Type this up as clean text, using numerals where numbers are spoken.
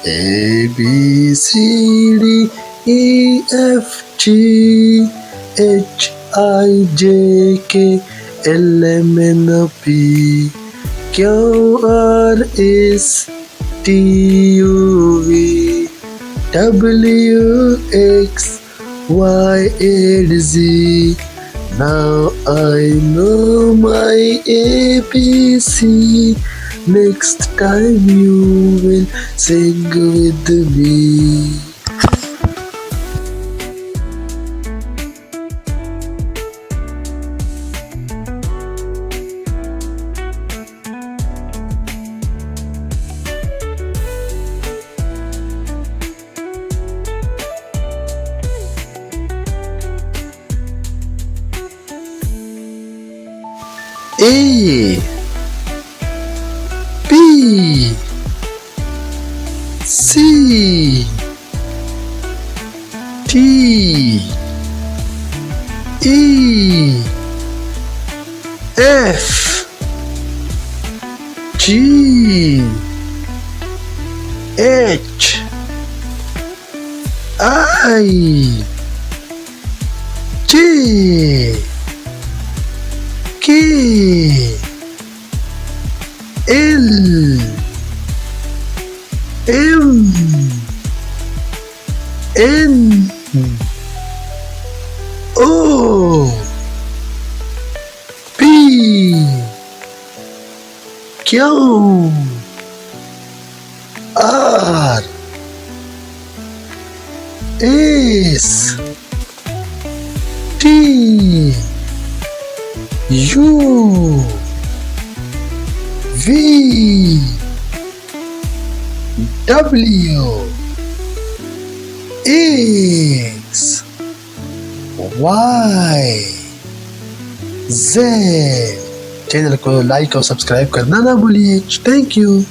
A B C D E F G H I J K L M N P Q R S T U V W X Y and Z. Now I know my ABC. Next time you will sing with me. A B C D E F G H I J K L M N O P Q R S T U V W X Y Z। Channel को like और subscribe करना ना भूलिए। Thank you.